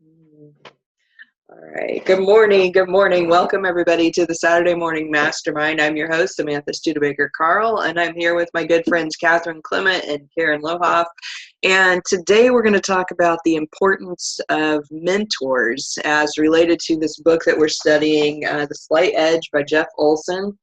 Mm. All right. Good morning. Good morning. Welcome, everybody, to the Saturday Morning Mastermind. I'm your host, Samantha Studebaker-Carl, and I'm here with my good friends, Catherine Clement and Karen Lohoff. And today we're going to talk about the importance of mentors as related to this book that we're studying, The Slight Edge by Jeff Olson.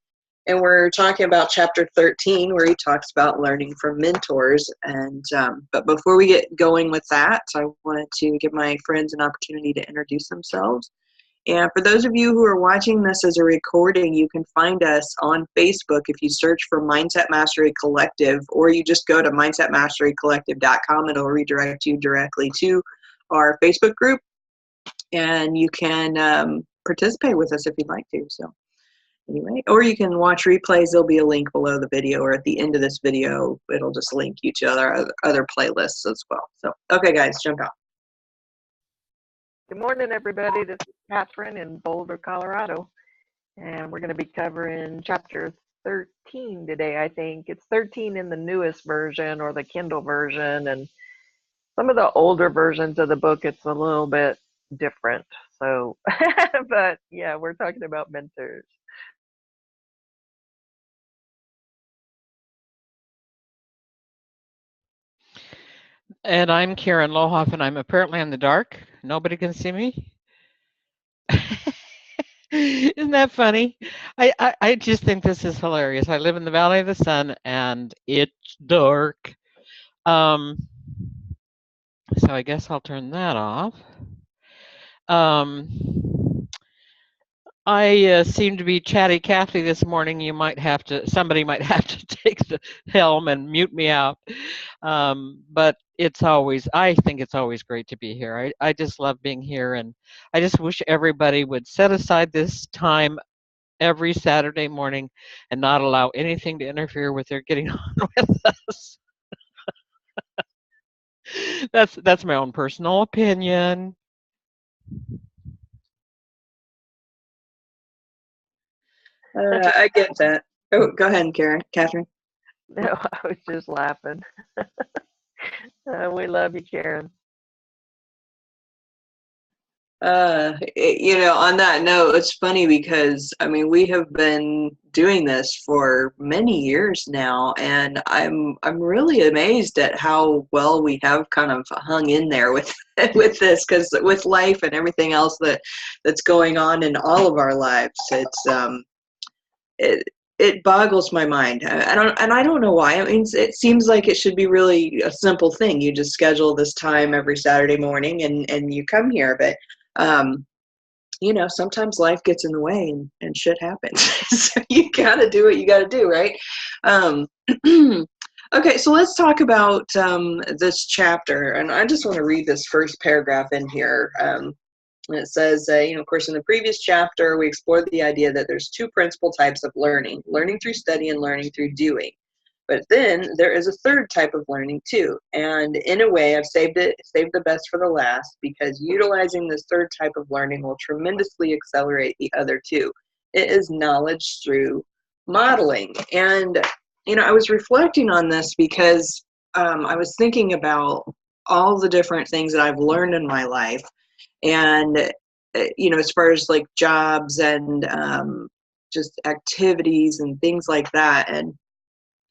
And we're talking about chapter 13, where he talks about learning from mentors. And but before we get going with that, I wanted to give my friends an opportunity to introduce themselves. And for those of you who are watching this as a recording, you can find us on Facebook if you search for Mindset Mastery Collective, or you just go to mindsetmasterycollective.com. It'll redirect you directly to our Facebook group, and you can participate with us if you'd like to. So anyway, or you can watch replays. There'll be a link below the video, or at the end of this video, it'll just link you to other playlists as well. So, okay, guys, jump out. Good morning, everybody. This is Catherine in Boulder, Colorado, and we're going to be covering chapter 13 today, I think. It's 13 in the newest version, or the Kindle version, and some of the older versions of the book, it's a little bit different. So, but yeah, we're talking about mentors. And I'm Karen Lohoff, and I'm apparently in the dark. Nobody can see me. Isn't that funny? I just think this is hilarious. I live in the Valley of the Sun, and it's dark. So I guess I'll turn that off. I seem to be chatty Cathy this morning. Somebody might have to take the helm and mute me out. But I think it's always great to be here. I just love being here, and I just wish everybody would set aside this time every Saturday morning and not allow anything to interfere with their getting on with us. That's my own personal opinion. I get that. Oh, go ahead, Catherine. No, I was just laughing. We love you, Karen. On that note, it's funny because we have been doing this for many years now, and I'm really amazed at how well we have kind of hung in there with with this, because with life and everything else that's going on in all of our lives, it boggles my mind. I don't know why. It seems like it should be really a simple thing. You just schedule this time every Saturday morning and you come here, but sometimes life gets in the way and shit happens. So you gotta do what you gotta do, right? Okay, so let's talk about this chapter, and I just want to read this first paragraph in here. And it says, of course, in the previous chapter, we explored the idea that there's two principal types of learning through study and learning through doing. But then there is a third type of learning too. And in a way, I've saved the best for the last, because utilizing this third type of learning will tremendously accelerate the other two. It is knowledge through modeling. And, I was reflecting on this because I was thinking about all the different things that I've learned in my life. And, as far as like jobs and just activities and things like that. And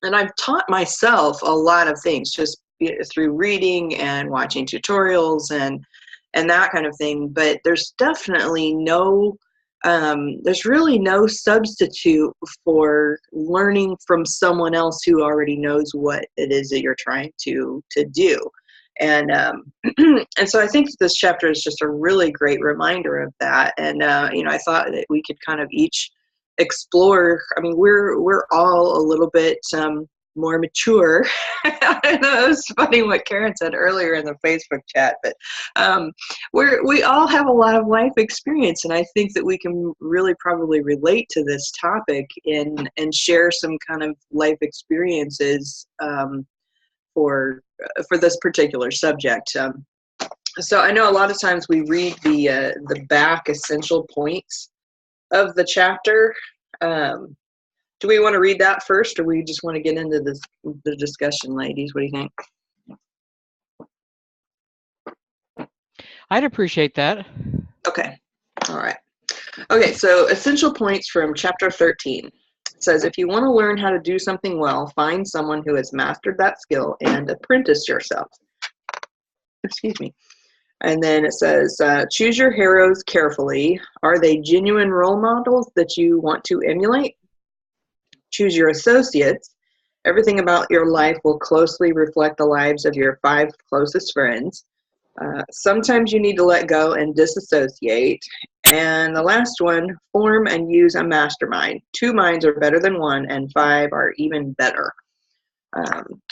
I've taught myself a lot of things just through reading and watching tutorials and that kind of thing. But there's definitely there's really no substitute for learning from someone else who already knows what it is that you're trying to do. And and so I think this chapter is just a really great reminder of that. And I thought that we could kind of each explore. We're all a little bit more mature. I know, it was funny what Karen said earlier in the Facebook chat, but we all have a lot of life experience, and I think that we can really probably relate to this topic and share some kind of life experiences for this particular subject. So I know a lot of times we read the back essential points of the chapter. Do we want to read that first, or we just want to get into the discussion, ladies? What do you think? I'd appreciate that. Okay. All right. Okay, so essential points from chapter 13. It says, if you want to learn how to do something well, find someone who has mastered that skill and apprentice yourself. Excuse me. And then it says, choose your heroes carefully. Are they genuine role models that you want to emulate? Choose your associates. Everything about your life will closely reflect the lives of your 5 closest friends. Sometimes you need to let go and disassociate. And the last one, form and use a mastermind. 2 minds are better than 1, and 5 are even better.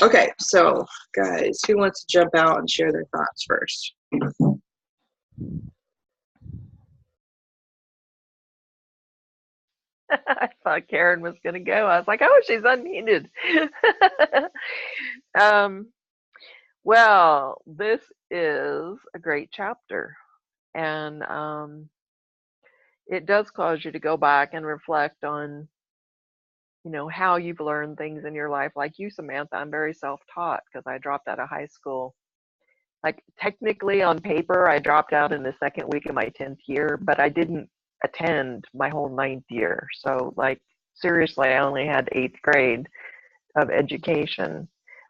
Okay, so guys, who wants to jump out and share their thoughts first? I thought Karen was going to go. I was like, oh, she's unmuted. Well, this is a great chapter. And it does cause you to go back and reflect on, how you've learned things in your life. Like you, Samantha, I'm very self-taught because I dropped out of high school. Like technically on paper, I dropped out in the second week of my 10th year, but I didn't attend my whole 9th year. So like seriously, I only had 8th grade of education.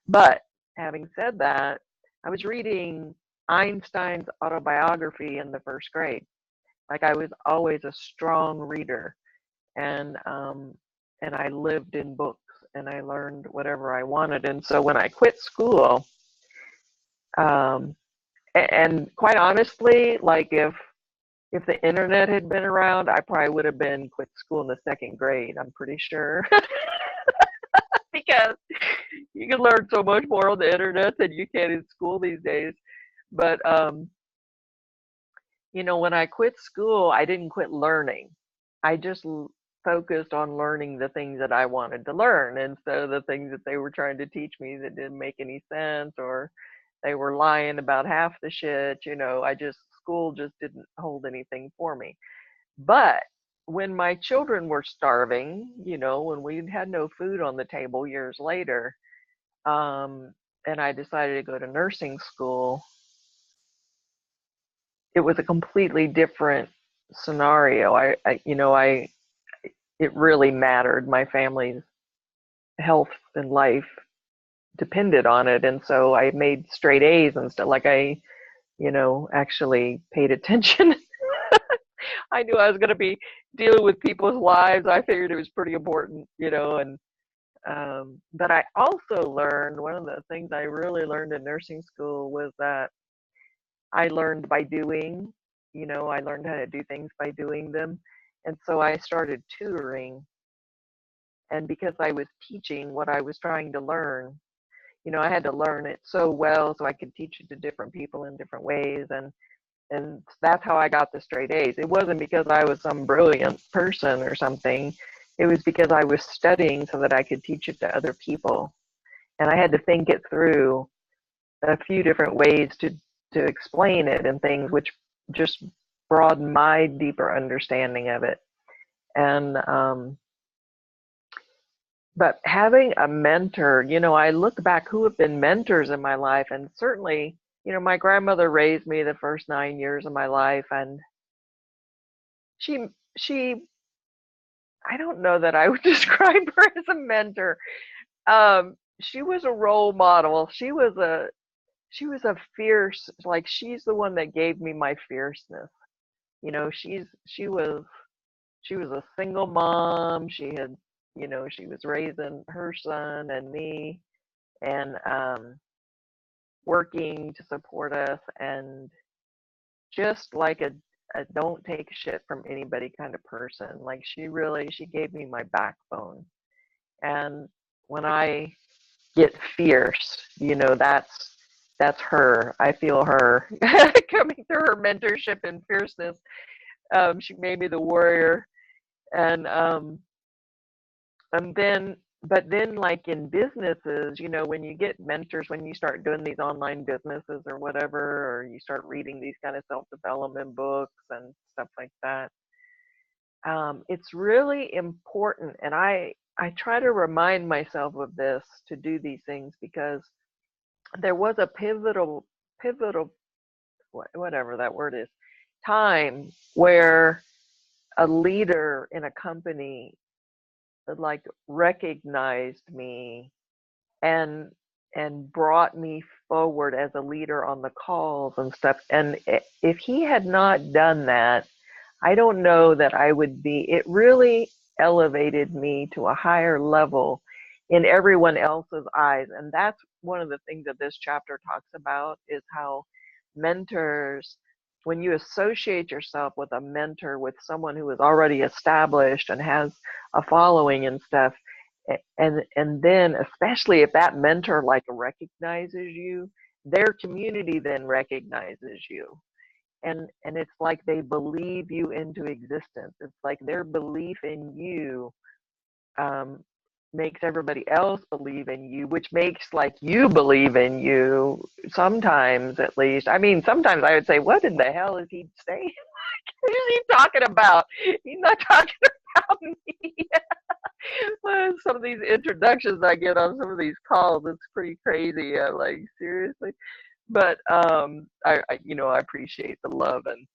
But having said that, I was reading Einstein's autobiography in the 1st grade. Like I was always a strong reader, and I lived in books, and I learned whatever I wanted. And so when I quit school, and quite honestly, like if the internet had been around, I probably would have been quit school in the 2nd grade. I'm pretty sure. Because you can learn so much more on the internet than you can in school these days. But when I quit school, I didn't quit learning. I just focused on learning the things that I wanted to learn instead of the things that they were trying to teach me that didn't make any sense, or they were lying about half the shit. School just didn't hold anything for me. But when my children were starving, when we had no food on the table years later, and I decided to go to nursing school, it was a completely different scenario. It really mattered. My family's health and life depended on it, and so I made straight A's and stuff. Like I, actually paid attention. I knew I was going to be dealing with people's lives. I figured it was pretty important, and but I also learned, one of the things I really learned in nursing school was that I learned by doing. I learned how to do things by doing them. And so I started tutoring. And because I was teaching what I was trying to learn, I had to learn it so well so I could teach it to different people in different ways. And that's how I got the straight A's. It wasn't because I was some brilliant person or something. It was because I was studying so that I could teach it to other people. And I had to think it through a few different ways to explain it and things, which just broadened my deeper understanding of it. And but having a mentor, I look back who have been mentors in my life, and certainly, my grandmother raised me the first 9 years of my life, and she I don't know that I would describe her as a mentor. She was a role model. She was a fierce, like she's the one that gave me my fierceness. She was a single mom. She had, she was raising her son and me, and working to support us, and just like a don't take shit from anybody kind of person. Like she gave me my backbone. And when I get fierce, that's her. I feel her coming through her mentorship and fierceness. She made me the warrior. And but then like in businesses, when you get mentors, when you start doing these online businesses or whatever, or you start reading these kind of self-development books and stuff like that, it's really important. And I try to remind myself of this to do these things, because there was a pivotal whatever that word is, time where a leader in a company like recognized me and brought me forward as a leader on the calls and stuff. And if he had not done that, I don't know that I would be. It really elevated me to a higher level in everyone else's eyes. And that's one of the things that this chapter talks about, is how mentors, when you associate yourself with a mentor, with someone who is already established and has a following and stuff, and then especially if that mentor like recognizes you, their community then recognizes you, and it's like they believe you into existence. It's like their belief in you um, makes everybody else believe in you, which makes like you believe in you sometimes, at least. I mean, sometimes I would say, what in the hell is he saying? What is he talking about? He's not talking about me. Well, some of these introductions I get on some of these calls, it's pretty crazy. I'm like, seriously? But I appreciate the love, and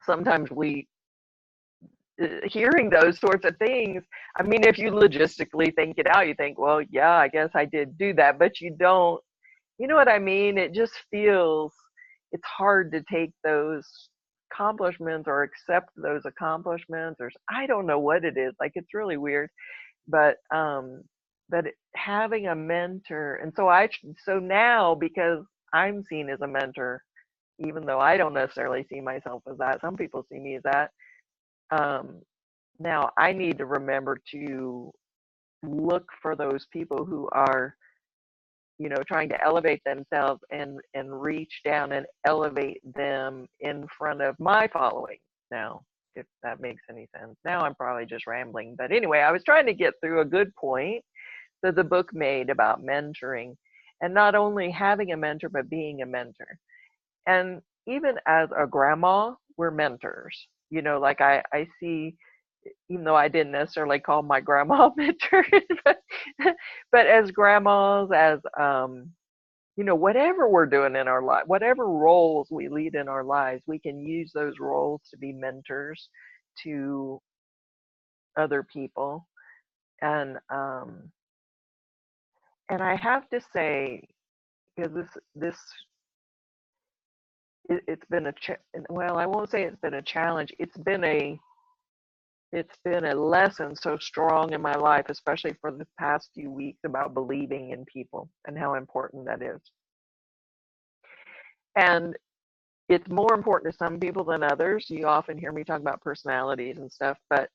sometimes we hearing those sorts of things. I mean, if you logistically think it out, you think, well, yeah, I guess I did do that, but you don't. You know what I mean? It just feels it's hard to take those accomplishments or accept those accomplishments, or I don't know what it is. Like, it's really weird. But having a mentor, and so now, because I'm seen as a mentor, even though I don't necessarily see myself as that, some people see me as that. Now I need to remember to look for those people who are, trying to elevate themselves and reach down and elevate them in front of my following. Now, if that makes any sense. Now I'm probably just rambling, but anyway, I was trying to get through a good point that the book made about mentoring, and not only having a mentor, but being a mentor. And even as a grandma, we're mentors. Like I see, even though I didn't necessarily call my grandma a mentor, but as grandmas, as whatever we're doing in our life, whatever roles we lead in our lives, we can use those roles to be mentors to other people. And I have to say, because it's been well, I won't say it's been a challenge. It's been a lesson so strong in my life, especially for the past few weeks, about believing in people and how important that is. And it's more important to some people than others. You often hear me talk about personalities and stuff, but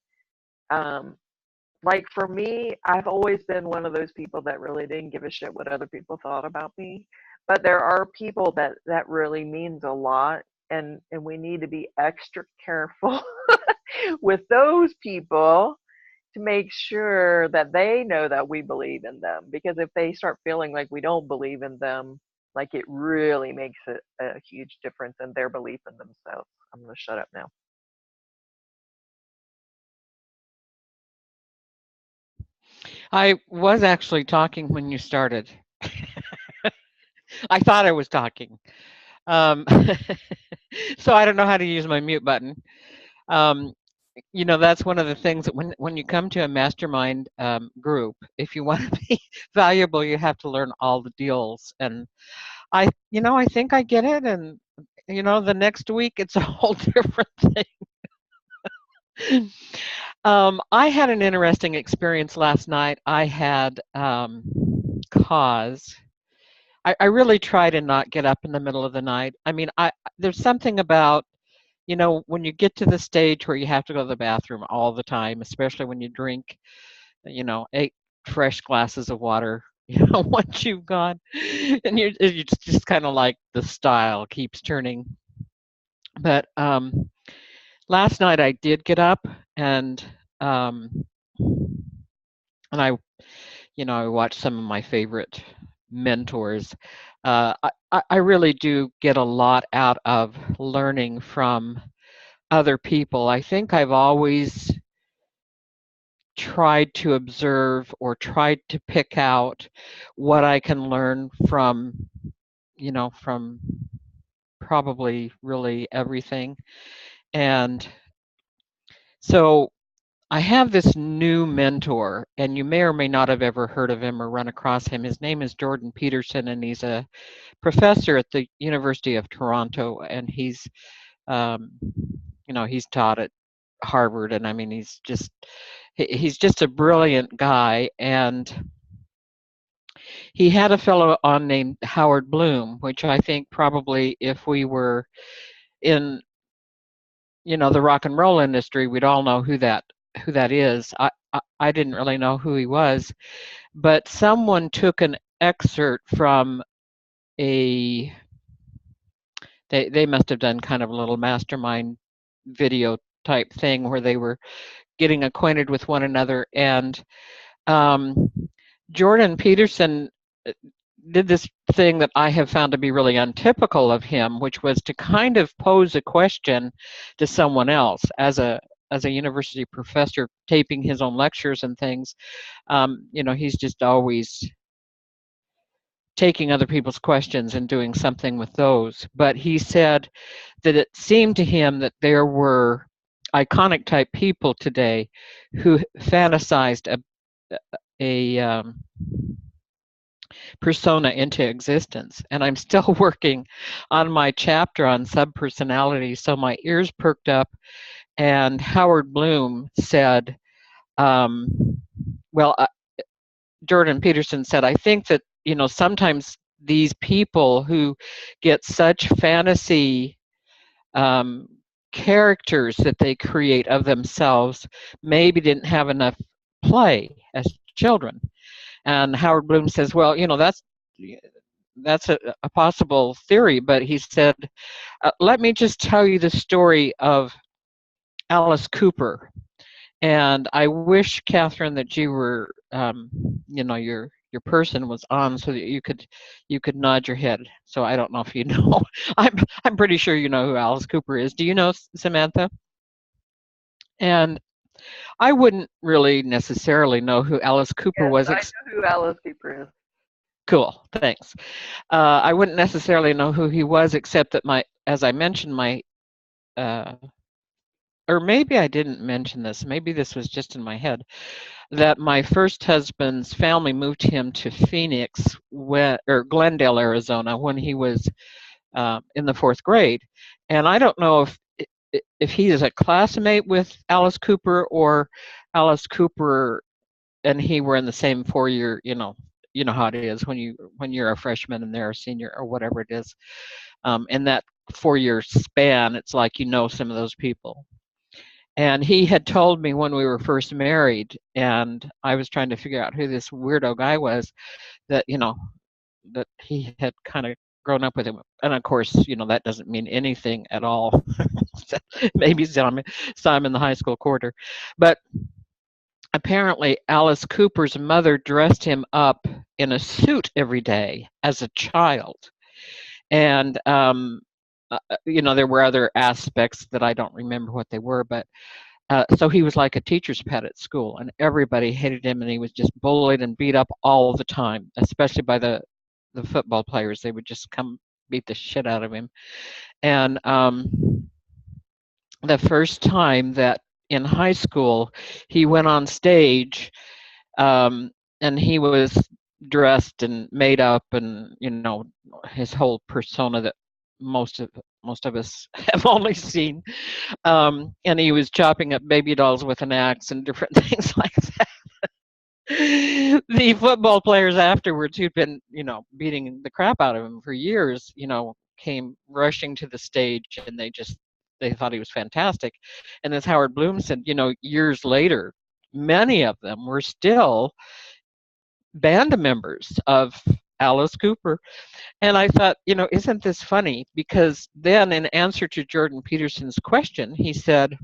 like for me, I've always been one of those people that really didn't give a shit what other people thought about me. But there are people that really means a lot, and we need to be extra careful with those people to make sure that they know that we believe in them. Because if they start feeling like we don't believe in them, like it really makes a huge difference in their belief in themselves. I'm going to shut up now. I was actually talking when you started. I thought I was talking. So I don't know how to use my mute button. That's one of the things that when you come to a mastermind group, if you want to be valuable, you have to learn all the deals. And I think I get it. And, the next week, it's a whole different thing. I had an interesting experience last night. I had cause. I really try to not get up in the middle of the night. I mean, there's something about, when you get to the stage where you have to go to the bathroom all the time, especially when you drink, 8 fresh glasses of water, once you've gone, and you're just kind of like the style keeps turning. But last night I did get up and I watched some of my favorite mentors. I really do get a lot out of learning from other people. I think I've always tried to observe or tried to pick out what I can learn from, from probably really everything. And so I have this new mentor, and you may or may not have ever heard of him or run across him. His name is Jordan Peterson, and he's a professor at the University of Toronto, and um, he's taught at Harvard, and I mean, he's just a brilliant guy. And he had a fellow on named Howard Bloom, which I think probably if we were in, the rock and roll industry, we'd all know who that is. I didn't really know who he was, but someone took an excerpt from they must have done kind of a little mastermind video type thing where they were getting acquainted with one another. And Jordan Peterson did this thing that I have found to be really untypical of him, which was to kind of pose a question to someone else as a university professor taping his own lectures and things. He's just always taking other people's questions and doing something with those. But he said that it seemed to him that there were iconic type people today who fantasized a persona into existence. And I'm still working on my chapter on subpersonality, so my ears perked up. And Howard Bloom said, Jordan Peterson said, I think that, sometimes these people who get such fantasy characters that they create of themselves maybe didn't have enough play as children. And Howard Bloom says, well, that's a possible theory, but he said, let me just tell you the story of Alice Cooper. And I wish, Catherine, that you were, your person was on so that you could nod your head. So I don't know if you know. I'm pretty sure you know who Alice Cooper is. Do you know, Samantha? And I wouldn't really necessarily know who Alice Cooper was. I know who Alice Cooper is. Cool, thanks. I wouldn't necessarily know who he was, except that as I mentioned, or maybe I didn't mention this, maybe this was just in my head, that my first husband's family moved him to Phoenix, or Glendale, Arizona, when he was in the 4th grade. And I don't know if he is a classmate with Alice Cooper, or Alice Cooper and he were in the same 4-year, you know how it is when you're a freshman and they're a senior or whatever it is. In that 4-year span, it's like some of those people. And he had told me when we were first married, and I was trying to figure out who this weirdo guy was, that that he had kind of grown up with him. And of course, that doesn't mean anything at all. Maybe saw him in the high school quarter. But apparently Alice Cooper's mother dressed him up in a suit every day as a child. And there were other aspects that I don't remember what they were, but so he was like a teacher's pet at school, and everybody hated him, and he was just bullied and beat up all the time, especially by the football players. They would just come beat the shit out of him. And the first time that in high school he went on stage, and he was dressed and made up, and his whole persona that most of us have only seen, and he was chopping up baby dolls with an axe and different things like that. The football players afterwards, who'd been beating the crap out of him for years, came rushing to the stage, and they thought he was fantastic. And as Howard Bloom said, years later, many of them were still band members of Alice Cooper. And I thought, isn't this funny? Because then in answer to Jordan Peterson's question, he said,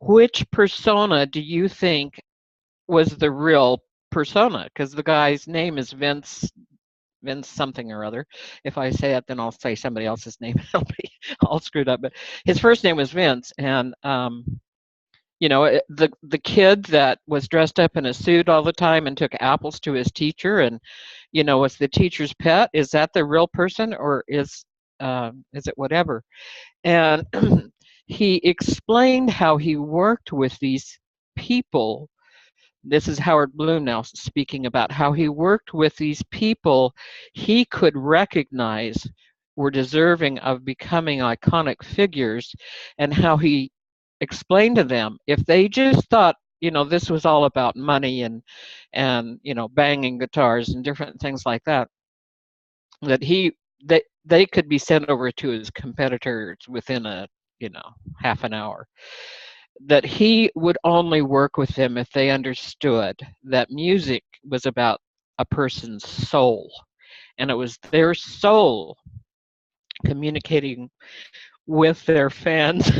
which persona do you think was the real persona? Because the guy's name is Vince something or other. If I say it, then I'll say somebody else's name. It'll be all screwed up. But his first name was Vince. And the kid that was dressed up in a suit all the time and took apples to his teacher and was the teacher's pet, is that the real person, or is is it whatever? And he explained how he worked with these people. This is Howard Bloom now speaking about how he worked with these people he could recognize were deserving of becoming iconic figures, and how he explained to them if they just thought, this was all about money and banging guitars and different things like that, that they could be sent over to his competitors within a half an hour. That he would only work with them if they understood that music was about a person's soul, and it was their soul communicating with their fans.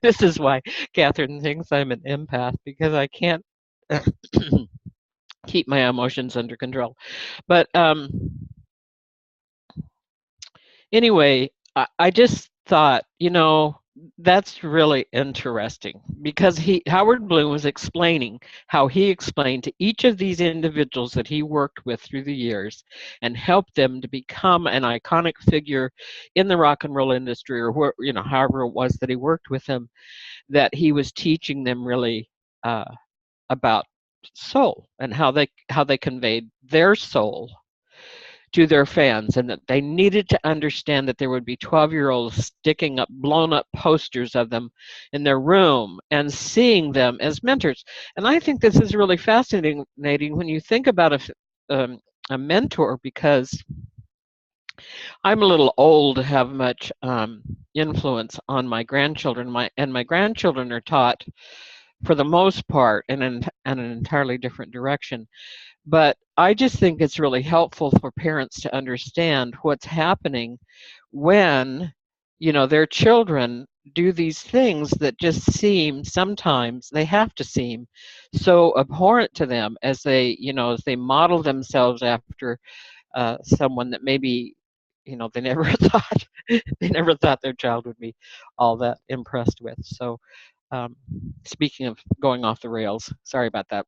This is why Catherine thinks I'm an empath, because I can't keep my emotions under control. But anyway, I just thought, that's really interesting, because Howard Bloom was explaining how he explained to each of these individuals that he worked with through the years and helped them to become an iconic figure in the rock and roll industry, or however it was that he worked with them, that he was teaching them really about soul and how they conveyed their soul to their fans, and that they needed to understand that there would be 12-year-olds sticking up blown up posters of them in their room and seeing them as mentors. And I think this is really fascinating when you think about a mentor, because I'm a little old to have much influence on my grandchildren. My grandchildren are taught, for the most part, in an entirely different direction. But I just think it's really helpful for parents to understand what's happening when, their children do these things that just sometimes they have to seem so abhorrent to them, as they model themselves after someone that maybe, they never thought their child would be all that impressed with. So speaking of going off the rails, sorry about that.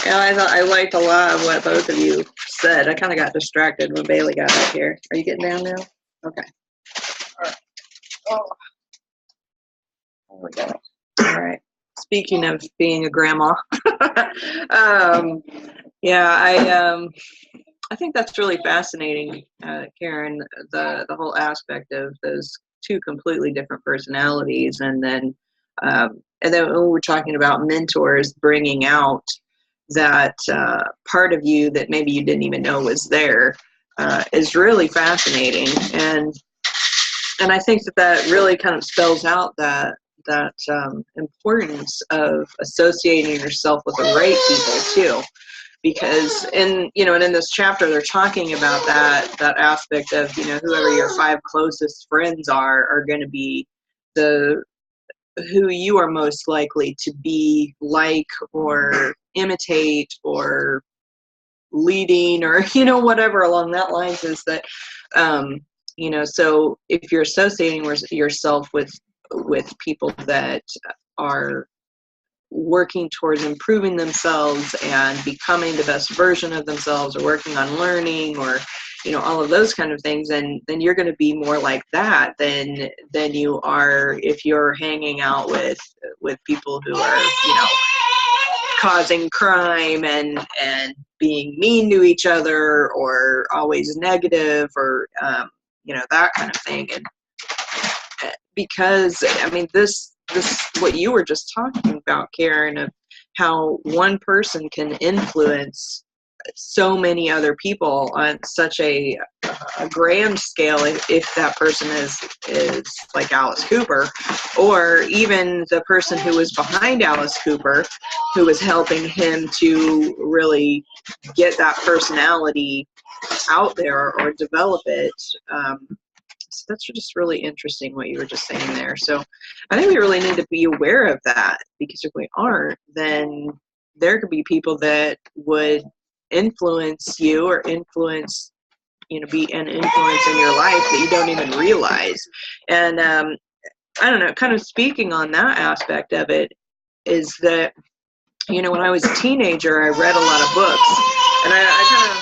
Yeah, I liked a lot of what both of you said. I kind of got distracted when Bailey got up here. Are you getting down now? Okay. All right. Oh. There we go. All right. Speaking of being a grandma, yeah, I think that's really fascinating, Karen. The whole aspect of those two completely different personalities, and then when we're talking about mentors bringing out that part of you that maybe you didn't even know was there, is really fascinating. And I think that really kind of spells out that importance of associating yourself with the right people too. Because in this chapter, they're talking about that aspect of, whoever your 5 closest friends are going to be who you are most likely to be like, or imitate, or leading, or whatever along that lines, is that so if you're associating yourself with people that are working towards improving themselves and becoming the best version of themselves, or working on learning, or all of those kind of things, and then you're going to be more like that than you are if you're hanging out with people who are causing crime and being mean to each other, or always negative, or that kind of thing. And because this what you were just talking about, Karen, of how one person can influence so many other people on such a grand scale, if that person is like Alice Cooper, or even the person who was behind Alice Cooper, who was helping him to really get that personality out there or develop it. So that's just really interesting what you were just saying there. So I think we really need to be aware of that, because if we aren't, then there could be people that would influence you, or influence be an influence in your life that you don't even realize. And I don't know, kind of speaking on that aspect of it is that, when I was a teenager, I read a lot of books, and I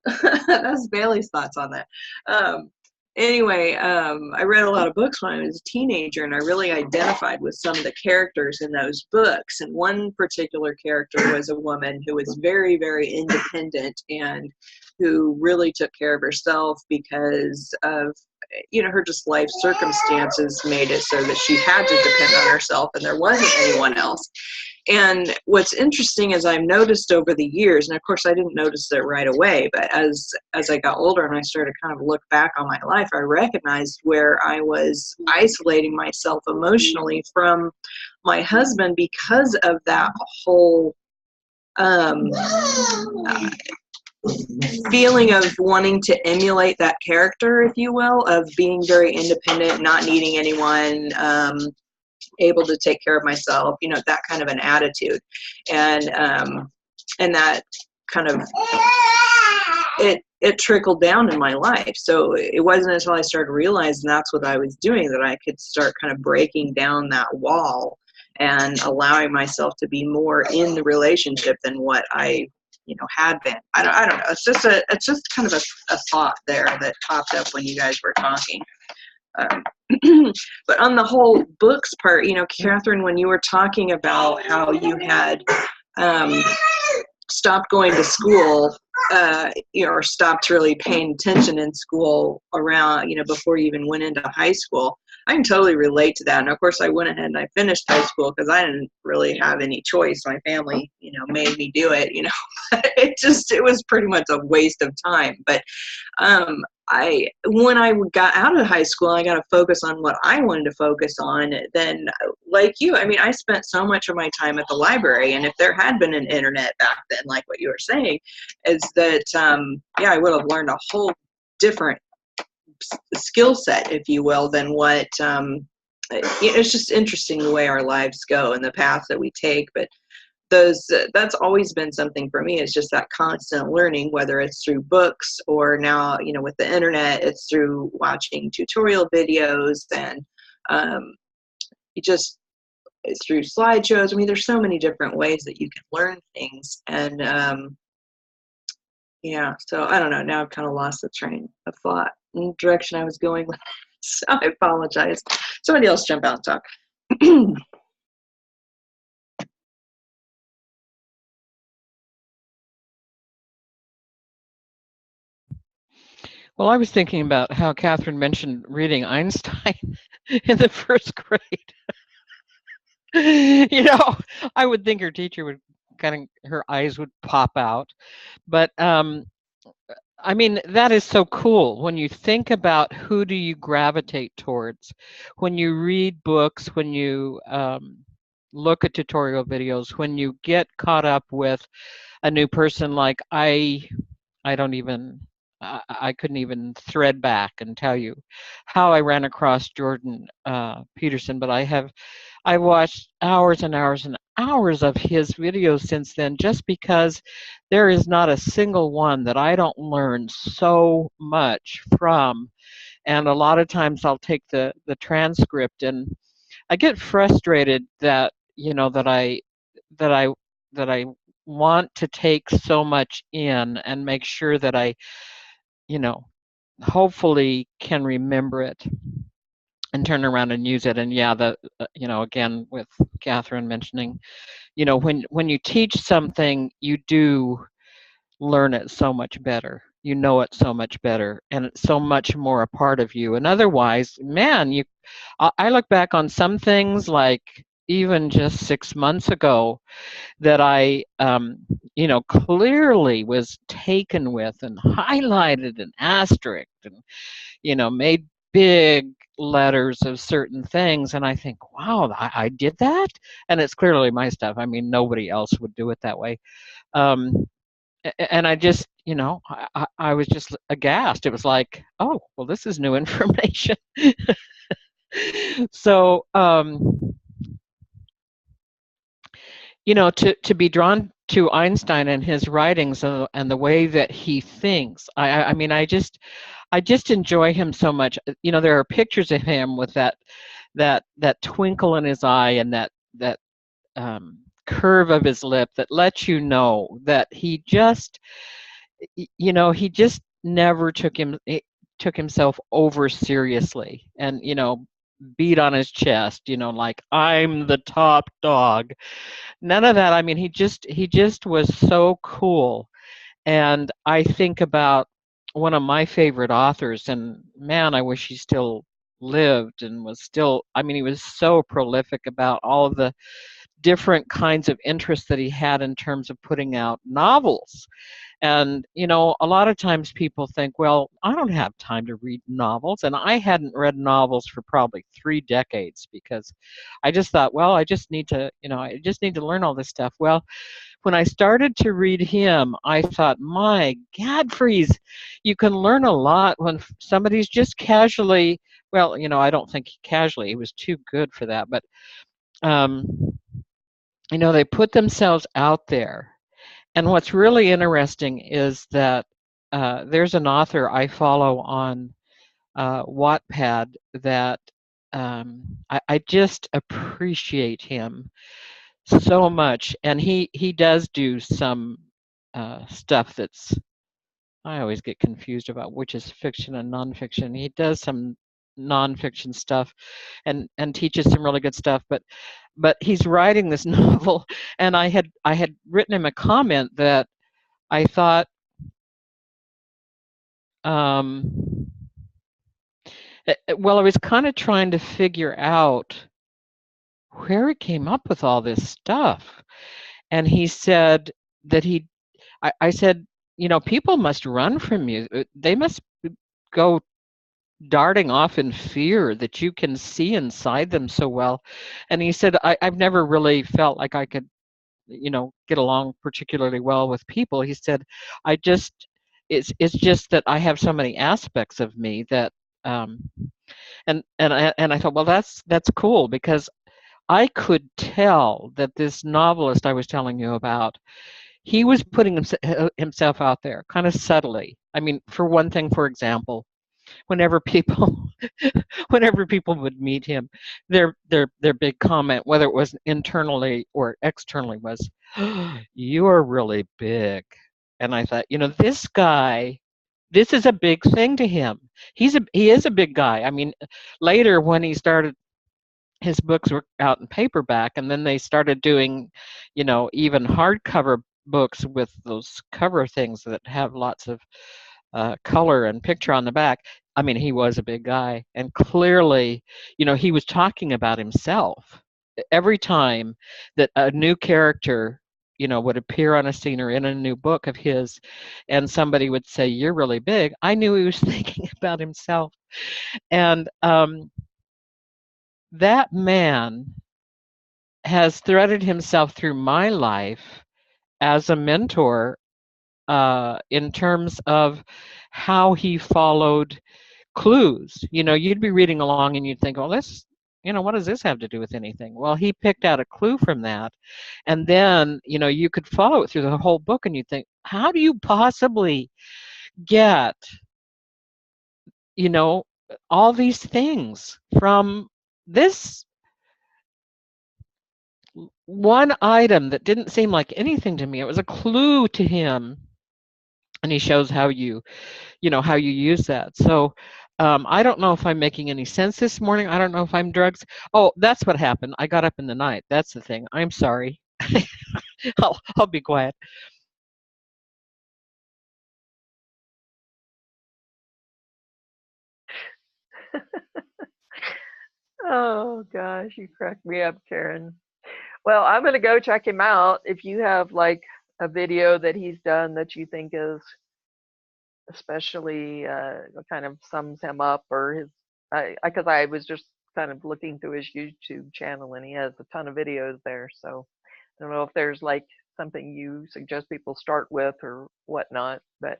kind of, that's Bailey's thoughts on that. Anyway, I read a lot of books when I was a teenager, and I really identified with some of the characters in those books. And one particular character was a woman who was very, very independent and who really took care of herself because of, her just life circumstances made it so that she had to depend on herself and there wasn't anyone else. And what's interesting is I've noticed over the years, and of course I didn't notice it right away, but as I got older and I started to kind of look back on my life, I recognized where I was isolating myself emotionally from my husband because of that whole feeling of wanting to emulate that character, if you will, of being very independent, not needing anyone, able to take care of myself, that kind of an attitude. And that kind of, it trickled down in my life. So it wasn't until I started realizing that's what I was doing that I could start kind of breaking down that wall and allowing myself to be more in the relationship than what I had been. I don't know. It's just kind of a thought there that popped up when you guys were talking. But on the whole books part, Catherine, when you were talking about how you had stopped going to school, or stopped really paying attention in school around, before you even went into high school, I can totally relate to that. And of course I went ahead and I finished high school because I didn't really have any choice. My family, made me do it, it was pretty much a waste of time. But when I got out of high school, I got to focus on what I wanted to focus on. Then, like you, I spent so much of my time at the library, and if there had been an internet back then, like what you were saying, is that, I would have learned a whole different skill set, if you will, than what, it's just interesting the way our lives go and the paths that we take. But that's always been something for me. It's just that constant learning, whether it's through books or now, with the internet, it's through watching tutorial videos and it's through slideshows. There's so many different ways that you can learn things. And so I don't know. Now I've kind of lost the train of thought and direction I was going with. So I apologize. Somebody else jump out and talk. Well, I was thinking about how Catherine mentioned reading Einstein in the first grade. I would think her teacher would her eyes would pop out. But that is so cool when you think about who do you gravitate towards when you read books, when you look at tutorial videos, when you get caught up with a new person. Like I couldn't even thread back and tell you how I ran across Jordan Peterson, but I watched hours and hours and hours of his videos since then, just because there is not a single one that I don't learn so much from. And a lot of times I'll take the transcript and I get frustrated that that I want to take so much in and make sure that I hopefully can remember it and turn around and use it. And again, with Catherine mentioning, when you teach something, you do learn it so much better. You know it so much better, and it's so much more a part of you. And otherwise, man, I look back on some things, like even just 6 months ago, that I, clearly was taken with and highlighted and asterisked and, made big letters of certain things. And I think, wow, I did that? And it's clearly my stuff. Nobody else would do it that way. And I just, I was just aghast. It was like, oh, well, this is new information. So, you know, to be drawn to Einstein and his writings and the way that he thinks. I mean, I just enjoy him so much. You know, there are pictures of him with that twinkle in his eye and that curve of his lip that lets you know that he just, you know, he just never took himself over seriously, and you know, beat on his chest, you know, like I'm the top dog. None of that. I mean, he just was so cool. And I think about one of my favorite authors, and man, I wish he still lived and was still, I mean, he was so prolific about all of the different kinds of interests that he had in terms of putting out novels. And, you know, a lot of times people think, well, I don't have time to read novels. And I hadn't read novels for probably 3 decades because I just thought, well, I just need to, you know, I just need to learn all this stuff. Well, when I started to read him, I thought, my Godfreys, you can learn a lot when somebody's just casually, well, you know, I don't think casually, he was too good for that, but, um, you know, they put themselves out there. And what's really interesting is that there's an author I follow on Wattpad that I just appreciate him so much, and he does do some stuff that's, I always get confused about which is fiction and nonfiction. He does some nonfiction stuff and teaches some really good stuff, but he's writing this novel, and I had written him a comment that I thought, um, well, I was kind of trying to figure out where he came up with all this stuff. And he said that I said, you know, people must run from you. They must go darting off in fear that you can see inside them so well. And he said, I've never really felt like I could, you know, get along particularly well with people. He said, I just, it's just that I have so many aspects of me that, um, and I thought, well, that's cool because I could tell that this novelist I was telling you about, he was putting himself out there kind of subtly. I mean, for one thing, for example, whenever people whenever people would meet him, their big comment, whether it was internally or externally, was, "Oh, you are really big." And I thought, you know, this guy, this is a big thing to him. He is a big guy. I mean, later when he started, his books were out in paperback, and then they started doing, you know, even hardcover books with those cover things that have lots of color and picture on the back. I mean, he was a big guy, and clearly, you know, he was talking about himself. Every time that a new character, you know, would appear on a scene or in a new book of his, and somebody would say, "You're really big," I knew he was thinking about himself. And that man has threaded himself through my life as a mentor in terms of how he followed clues. You know, you'd be reading along and you'd think, well, this, you know, what does this have to do with anything? Well, he picked out a clue from that. And then, you know, you could follow it through the whole book and you'd think, how do you possibly get, you know, all these things from this one item that didn't seem like anything to me? It was a clue to him. And he shows how you know, how you use that. So I don't know if I'm making any sense this morning. I don't know if I'm drugs. Oh, that's what happened. I got up in the night. That's the thing. I'm sorry. I'll be quiet. Oh gosh, you cracked me up, Karen. Well, I'm gonna go check him out. If you have like a video that he's done that you think is especially kind of sums him up, or his, because I was just kind of looking through his YouTube channel and he has a ton of videos there. So I don't know if there's like something you suggest people start with or whatnot. But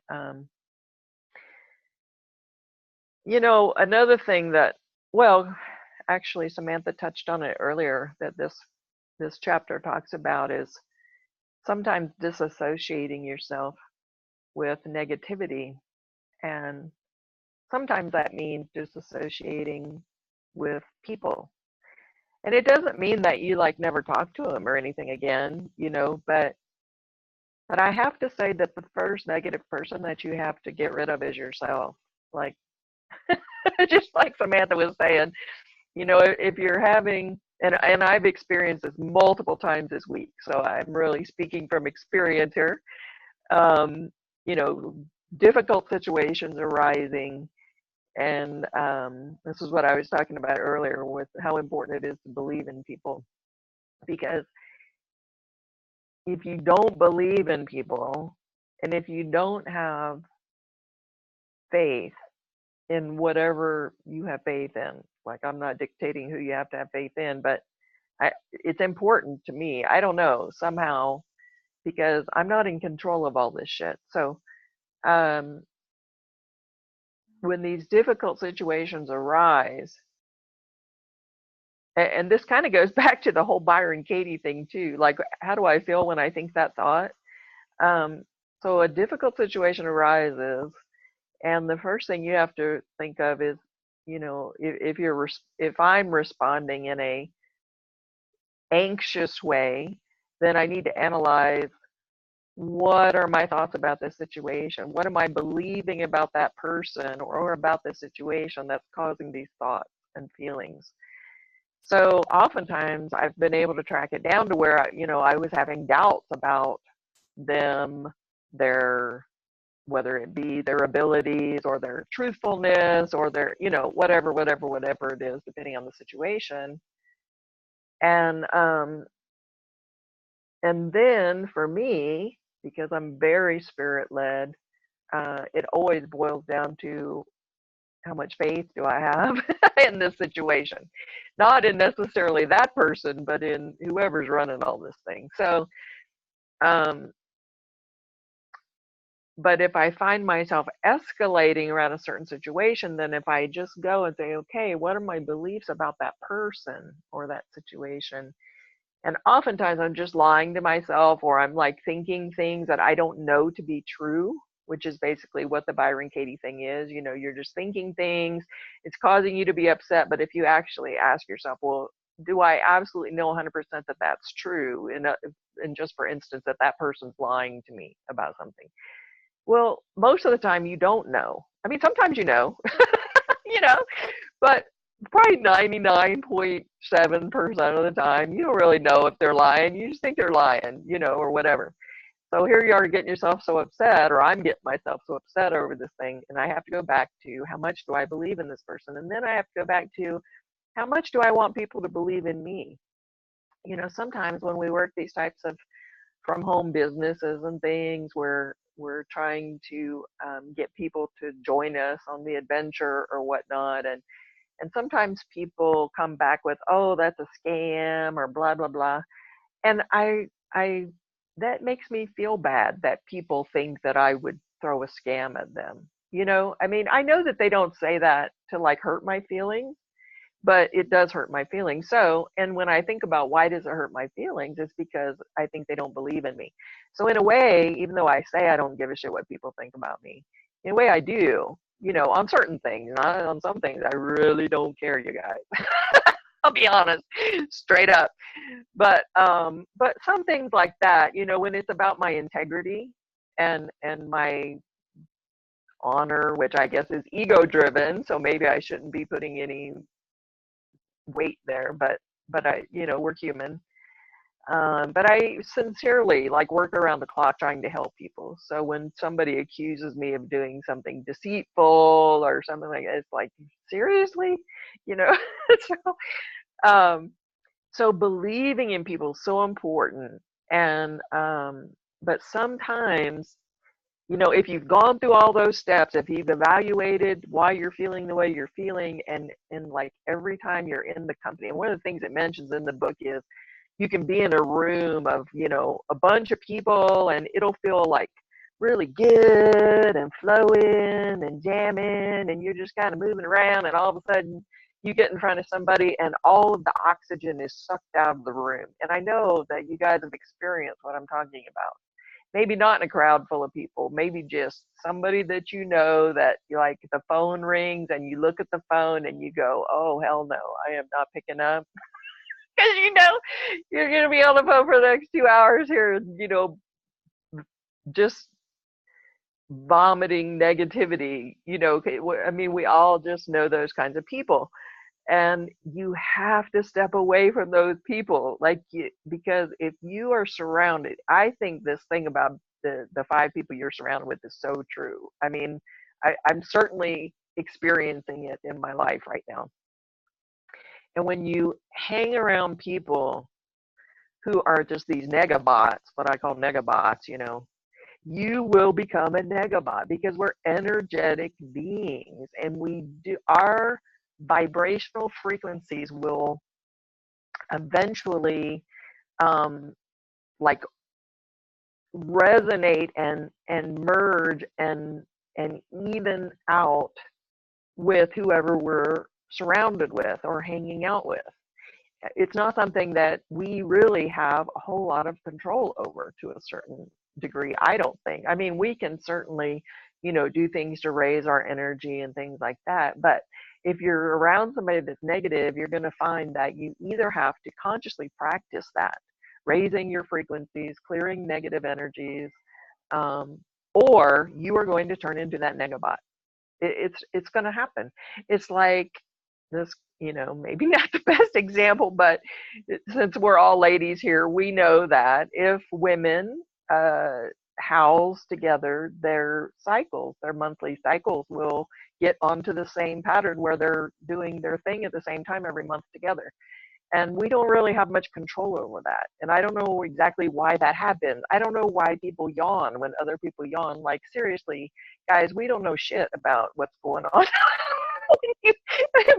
you know, another thing that, well, actually Samantha touched on it earlier, that this this chapter talks about is sometimes disassociating yourself with negativity. And sometimes that means disassociating with people. And it doesn't mean that you like never talk to them or anything again, but I have to say that the first negative person that you have to get rid of is yourself. Like, just like Samantha was saying, if you're having, and I've experienced this multiple times this week, so I'm really speaking from experience here. Um, you know, difficult situations arising, and this is what I was talking about earlier with how important it is to believe in people, because if you don't believe in people, and if you don't have faith in whatever you have faith in, like I'm not dictating who you have to have faith in, but it's important to me. I don't know, somehow, because I'm not in control of all this shit. So um, when these difficult situations arise, and this kind of goes back to the whole Byron Katie thing too. Like, how do I feel when I think that thought? Um, so a difficult situation arises, and the first thing you have to think of is, if I'm responding in a anxious way, then I need to analyze, what are my thoughts about this situation? What am I believing about that person or about this situation that's causing these thoughts and feelings? So oftentimes I've been able to track it down to where I was having doubts about them, whether it be their abilities or their truthfulness or their, whatever it is, depending on the situation. And then for me, because I'm very spirit led, it always boils down to, how much faith do I have in this situation? Not in necessarily that person, but in whoever's running all this thing. So, but if I find myself escalating around a certain situation, then if I just go and say, okay, what are my beliefs about that person or that situation? And oftentimes I'm just lying to myself, or I'm like thinking things that I don't know to be true, which is basically what the Byron Katie thing is. You're just thinking things, it's causing you to be upset. But if you actually ask yourself, well, do I absolutely know 100% that that's true? And just for instance, that person's lying to me about something. Well, most of the time you don't know. I mean, sometimes you know, but probably 99.7% of the time, you don't really know if they're lying. You just think they're lying, or whatever. So here you are getting yourself so upset, or I'm getting myself so upset over this thing. And I have to go back to, how much do I believe in this person? And then I have to go back to, how much do I want people to believe in me? Sometimes when we work these types of from home businesses and things, where we're trying to get people to join us on the adventure or whatnot. And sometimes people come back with, oh, that's a scam or blah, blah, blah. And I that makes me feel bad that people think that I would throw a scam at them. I mean, I know that they don't say that to like hurt my feelings, but it does hurt my feelings. So, and when I think about why does it hurt my feelings, it's because I think they don't believe in me. So in a way, even though I say I don't give a shit what people think about me, in a way I do, on certain things. Not on some things, I really don't care, you guys. I'll be honest, straight up. But some things like that, when it's about my integrity and my honor, which I guess is ego driven, so maybe I shouldn't be putting any weight there, but I, we're human. But I sincerely like work around the clock trying to help people. So when somebody accuses me of doing something deceitful or something like that, it's like, seriously, so so believing in people is so important. And but sometimes, if you've gone through all those steps, if you've evaluated why you're feeling the way you're feeling, and like every time you're in the company, and one of the things it mentions in the book is, you can be in a room of, a bunch of people, and it'll feel like really good and flowing and jamming, and you're just kind of moving around, and all of a sudden, you get in front of somebody and all of the oxygen is sucked out of the room. And I know that you guys have experienced what I'm talking about. Maybe not in a crowd full of people, maybe just somebody that you know, that you like, the phone rings and you look at the phone and you go, oh, hell no, I am not picking up. Because you know you're going to be on the phone for the next 2 hours here, you know, just vomiting negativity. You know, I mean, we all just know those kinds of people. And you have to step away from those people, because if you are surrounded, I think this thing about the 5 people you're surrounded with is so true. I mean, I'm certainly experiencing it in my life right now. And when you hang around people who are just these negabots, what I call negabots, you know, you will become a negabot, because we're energetic beings, and our vibrational frequencies will eventually like resonate and merge and even out with whoever we're surrounded with or hanging out with. It's not something that we really have a whole lot of control over, to a certain degree, I don't think. I mean, we can certainly, you know, do things to raise our energy and things like that. But if you're around somebody that's negative, you're going to find that you either have to consciously practice that, raising your frequencies, clearing negative energies, or you are going to turn into that negabot. It's going to happen. It's like this, you know, maybe not the best example, but since we're all ladies here, we know that if women house together, their cycles, their monthly cycles, will get onto the same pattern where they're doing their thing at the same time every month together. And we don't really have much control over that. And I don't know exactly why that happens. I don't know why people yawn when other people yawn. Like, seriously, guys, we don't know shit about what's going on.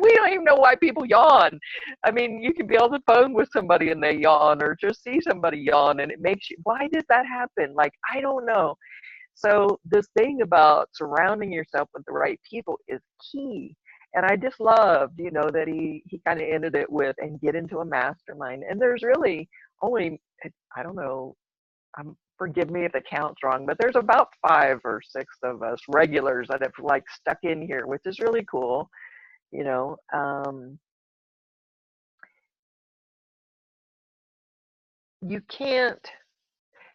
We don't even know why people yawn. I mean, you can be on the phone with somebody and they yawn, or just see somebody yawn and it makes you, why did that happen? Like, I don't know. So this thing about surrounding yourself with the right people is key. And I just loved, you know, that he kind of ended it with, and get into a mastermind. And there's really only, I don't know, forgive me if the count's wrong, but there's about 5 or 6 of us regulars that have like stuck in here, which is really cool, you know. You can't,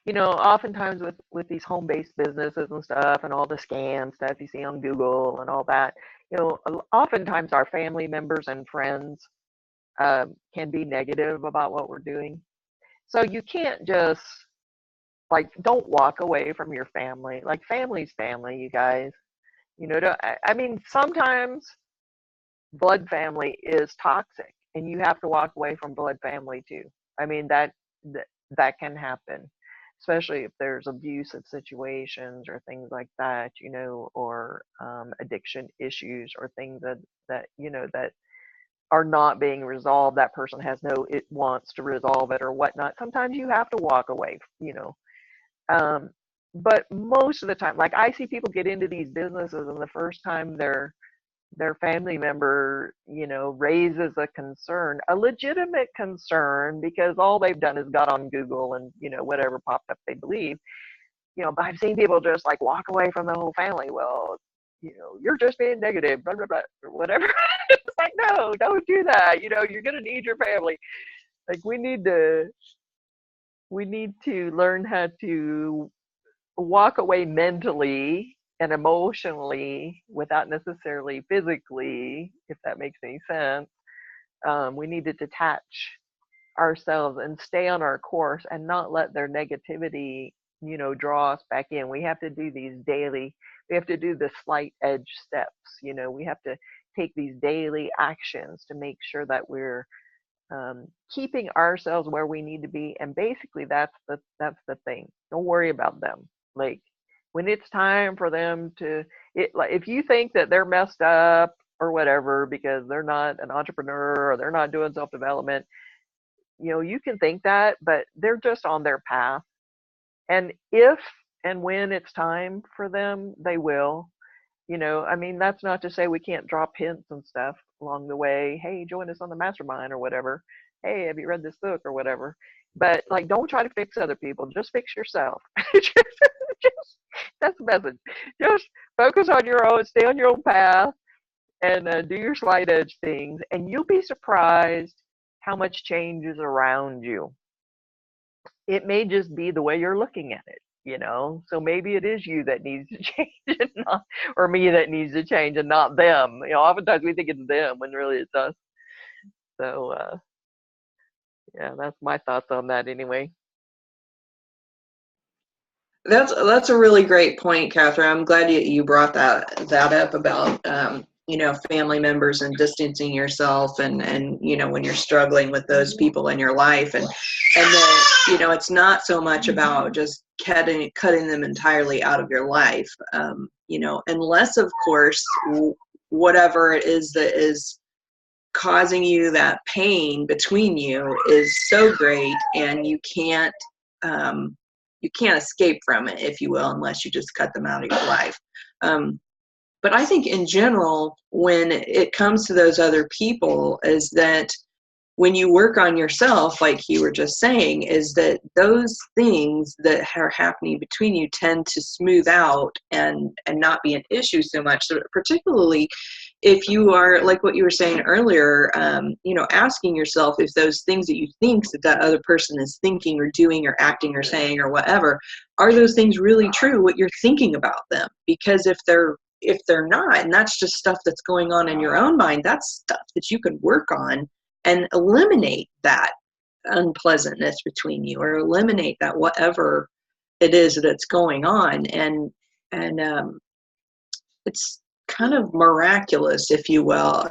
you know, oftentimes with these home-based businesses and stuff, and all the scam stuff you see on Google and all that, you know, oftentimes our family members and friends can be negative about what we're doing. So you can't just, like, don't walk away from your family. Like, family's family, you guys. You know, I mean, sometimes blood family is toxic, and you have to walk away from blood family too. I mean, that can happen, especially if there's abusive situations or things like that, you know, or addiction issues, or things that you know, that are not being resolved. That person has no, it wants to resolve it or whatnot. Sometimes you have to walk away, you know. But most of the time, like, I see people get into these businesses, and the first time their family member, you know, raises a concern, a legitimate concern, because all they've done is got on Google and, you know, whatever popped up they believe, you know. But I've seen people just like walk away from the whole family. Well, you know, you're just being negative, blah blah blah, or whatever. It's like, no, don't do that. You know, you're gonna need your family. Like, we need to learn how to walk away mentally and emotionally without necessarily physically, if that makes any sense. We need to detach ourselves and stay on our course, and not let their negativity, you know, draw us back in. We have to do these daily, we have to do the slight edge steps, you know. We have to take these daily actions to make sure that we're keeping ourselves where we need to be. And basically that's the thing. Don't worry about them. Like, when it's time for them to, like, if you think that they're messed up or whatever because they're not an entrepreneur or they're not doing self-development, you know, you can think that, but they're just on their path. And if and when it's time for them, they will. You know, I mean, that's not to say we can't drop hints and stuff along the way. Hey, join us on the mastermind or whatever. Hey, have you read this book or whatever? But like, don't try to fix other people. Just fix yourself. Just, that's the message. Just focus on your own, stay on your own path, and do your slight edge things, and you'll be surprised how much change is around you. It may just be the way you're looking at it, you know. So maybe it is you that needs to change, and not, or me that needs to change, and not them. You know, oftentimes we think it's them when really it's us. So yeah, that's my thoughts on that anyway. That's a really great point, Catherine. I'm glad you brought that up about you know, family members and distancing yourself, and you know, when you're struggling with those people in your life, and then, you know, it's not so much about just cutting them entirely out of your life, you know, unless of course whatever it is that is causing you that pain between you is so great, and you can't escape from it, if you will, unless you just cut them out of your life. But I think in general, when it comes to those other people, is that when you work on yourself, like you were just saying, is that those things that are happening between you tend to smooth out and not be an issue so much. So particularly if you are, like what you were saying earlier, you know, asking yourself if those things that you think that other person is thinking or doing or acting or saying or whatever, are those things really true, what you're thinking about them? Because if they're not, and that's just stuff that's going on in your own mind, that's stuff that you can work on and eliminate that unpleasantness between you, or eliminate that whatever it is that's going on. And it's kind of miraculous, if you will,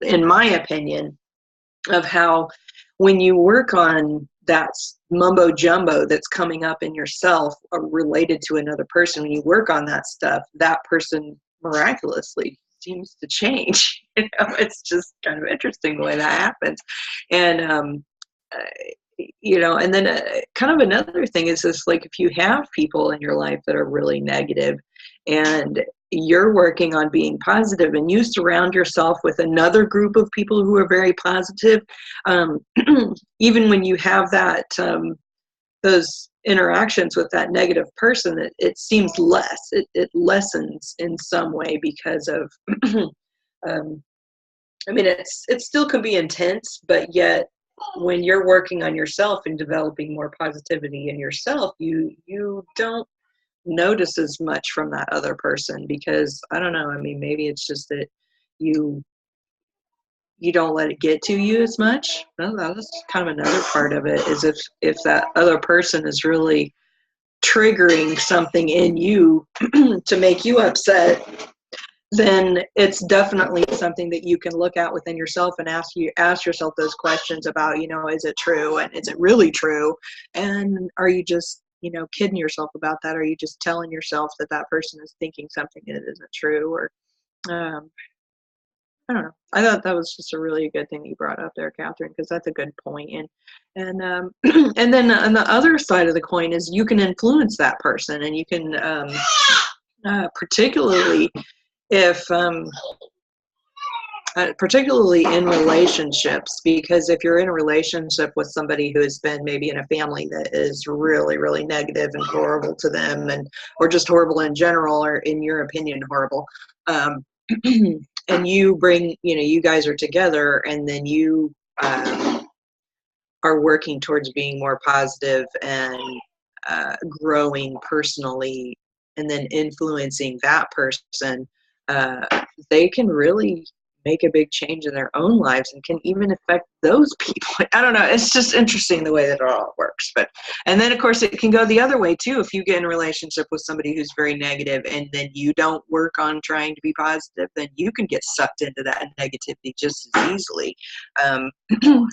in my opinion, of how when you work on that mumbo jumbo that's coming up in yourself related to another person, when you work on that stuff, that person miraculously seems to change. You know, it's just kind of interesting the way that happens. And you know, and then kind of another thing is this, like, if you have people in your life that are really negative and you're working on being positive, and you surround yourself with another group of people who are very positive, even when you have that those interactions with that negative person, it seems less. It lessens in some way because of, I mean, it still can be intense, but yet when you're working on yourself and developing more positivity in yourself, you don't notice as much from that other person, because I don't know, I mean, maybe it's just that you don't let it get to you as much. Well, that's kind of another part of it, is if that other person is really triggering something in you to make you upset, then it's definitely something that you can look at within yourself and ask yourself those questions about, you know, is it true, and is it really true, and are you just, you know, kidding yourself about that? Are you just telling yourself that that person is thinking something that isn't true? Or I don't know. I thought that was just a really good thing you brought up there, Catherine, because that's a good point. And and then on the other side of the coin is you can influence that person, and you can particularly if particularly in relationships, because if you're in a relationship with somebody who has been maybe in a family that is really, really negative and horrible to them, and or just horrible in general, or in your opinion horrible, and you bring, you know, you guys are together, and then you are working towards being more positive and growing personally, and then influencing that person, they can really make a big change in their own lives and can even affect those people. I don't know. It's just interesting the way that it all works. And then of course it can go the other way too. If you get in a relationship with somebody who's very negative, and then you don't work on trying to be positive, then you can get sucked into that negativity just as easily.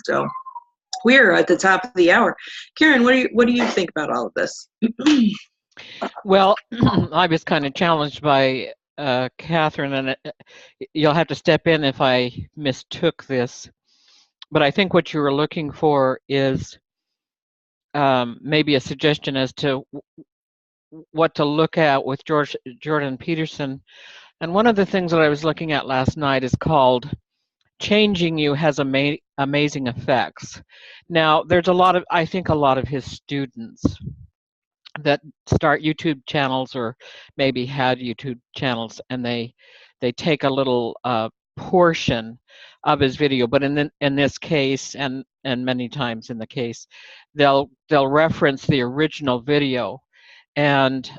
So we're at the top of the hour. Karen, what do you think about all of this? Well, I was kind of challenged by Catherine, and you'll have to step in if I mistook this. But I think what you were looking for is maybe a suggestion as to what to look at with Jordan Peterson And one of the things that I was looking at last night is called Changing You Has Amazing Effects. Now, there's I think a lot of his students that start YouTube channels or maybe had YouTube channels, and they take a little portion of his video, but in this case, and many times in the case, they'll reference the original video. And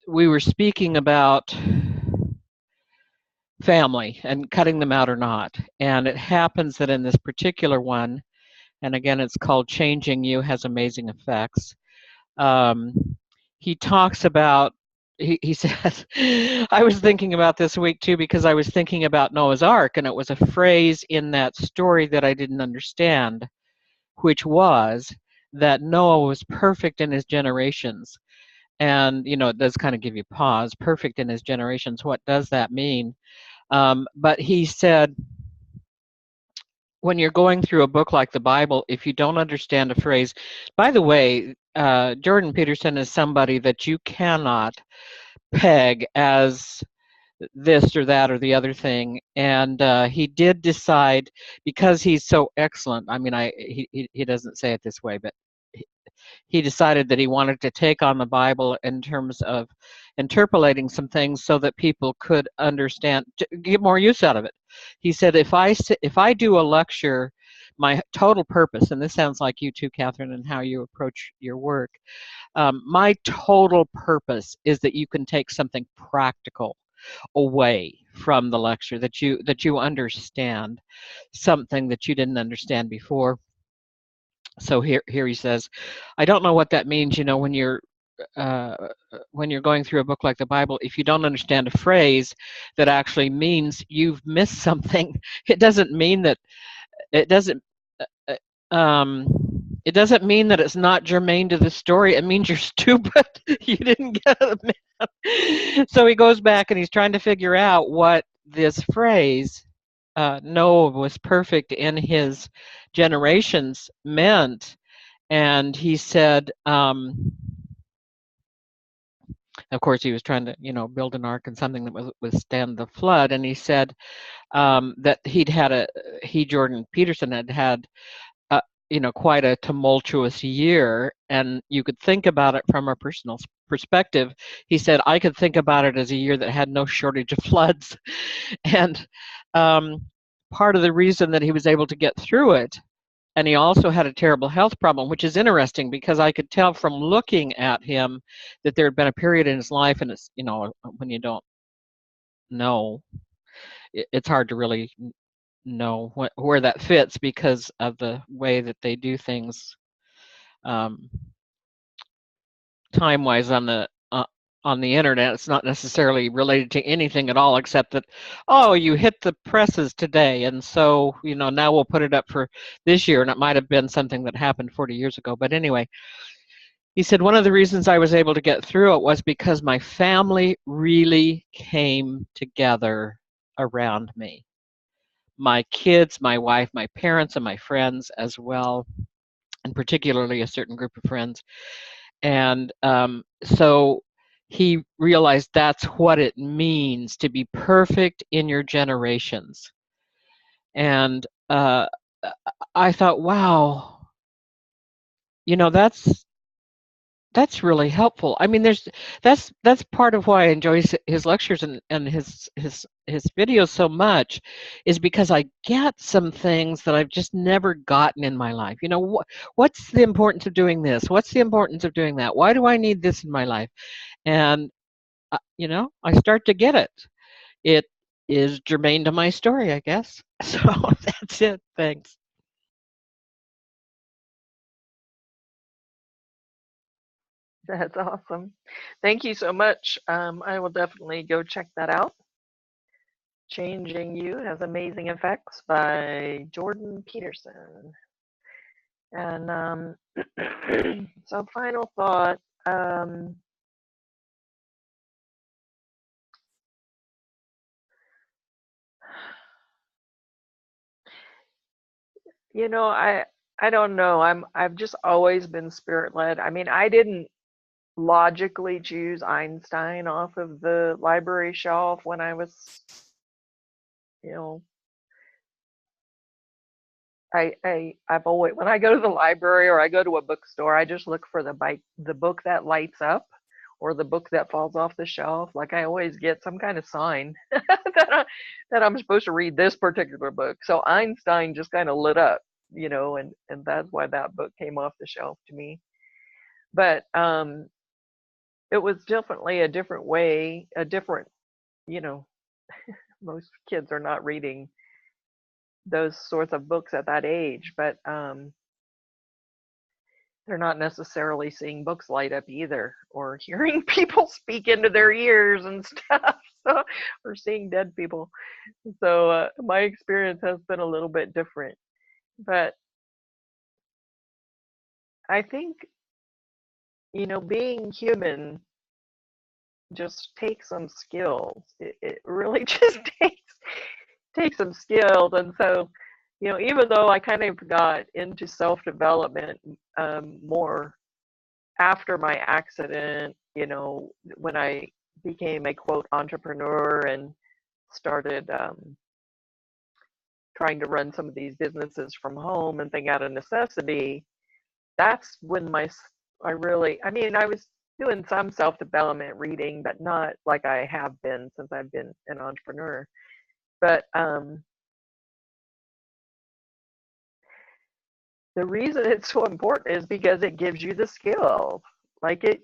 we were speaking about family and cutting them out or not. And it happens that in this particular one, and again, it's called Changing You Has Amazing Effects. He talks about, he says, I was thinking about this week too, because I was thinking about Noah's Ark, and it was a phrase in that story that I didn't understand, which was that Noah was perfect in his generations. And, you know, it does kind of give you pause, perfect in his generations. What does that mean? But he said, when you're going through a book like the Bible, if you don't understand a phrase, by the way, Jordan Peterson is somebody that you cannot peg as this or that or the other thing. And he did decide, because he's so excellent, I mean, he doesn't say it this way, but he decided that he wanted to take on the Bible in terms of interpolating some things so that people could understand, get more use out of it. He said, if I do a lecture, my total purpose, and this sounds like you too, Catherine, and how you approach your work, my total purpose is that you can take something practical away from the lecture, that you understand something that you didn't understand before. So here he says, I don't know what that means, you know, when you're going through a book like the Bible, if you don't understand a phrase that actually means you've missed something. It doesn't mean that it doesn't uh, um, it doesn't mean that it's not germane to the story. It means you're stupid. You didn't get it. So he goes back and he's trying to figure out what this phrase, Noah was perfect in his generations, meant. And he said, of course, he was trying to, you know, build an ark and something that would withstand the flood. And he said that Jordan Peterson, had you know, quite a tumultuous year. And you could think about it from a personal perspective. He said, I could think about it as a year that had no shortage of floods. And part of the reason that he was able to get through it, and he also had a terrible health problem, which is interesting because I could tell from looking at him that there had been a period in his life, and it's, you know, when you don't know, it's hard to really know where that fits because of the way that they do things um, time-wise on the internet. It's not necessarily related to anything at all, except that, oh, you hit the presses today, and so, you know, now we'll put it up for this year, and it might have been something that happened 40 years ago. But anyway, he said, one of the reasons I was able to get through it was because my family really came together around me. My kids, my wife, my parents, and my friends as well, and particularly a certain group of friends. And so he realized that's what it means to be perfect in your generations. And I thought, wow, you know, that's really helpful. I mean, that's part of why I enjoy his lectures and his videos so much, is because I get some things that I've just never gotten in my life. You know, what's the importance of doing this? What's the importance of doing that? Why do I need this in my life? And you know, I start to get it. It is germane to my story, I guess. So that's it. Thanks. That's awesome. Thank you so much. I will definitely go check that out. Changing You Has Amazing Effects by Jordan Peterson. And so, final thought. You know, I don't know. I've just always been spirit led. I mean, I didn't logically choose Einstein off of the library shelf when I was, you know, I've always, when I go to the library or I go to a bookstore, I just look for the book that lights up or the book that falls off the shelf. Like I always get some kind of sign that I'm supposed to read this particular book. So Einstein just kind of lit up, you know, and that's why that book came off the shelf to me. But it was definitely a different way, a different, you know, most kids are not reading those sorts of books at that age, but they're not necessarily seeing books light up either, or hearing people speak into their ears and stuff, so, or seeing dead people. So my experience has been a little bit different, but I think, you know, being human just takes some skills. It really just takes some skills, and so, you know, even though I kind of got into self-development more after my accident, you know, when I became a quote entrepreneur and started trying to run some of these businesses from home and think out of necessity, that's when I really, I mean, I was doing some self-development reading, but not like I have been since I've been an entrepreneur. But the reason it's so important is because it gives you the skills. Like it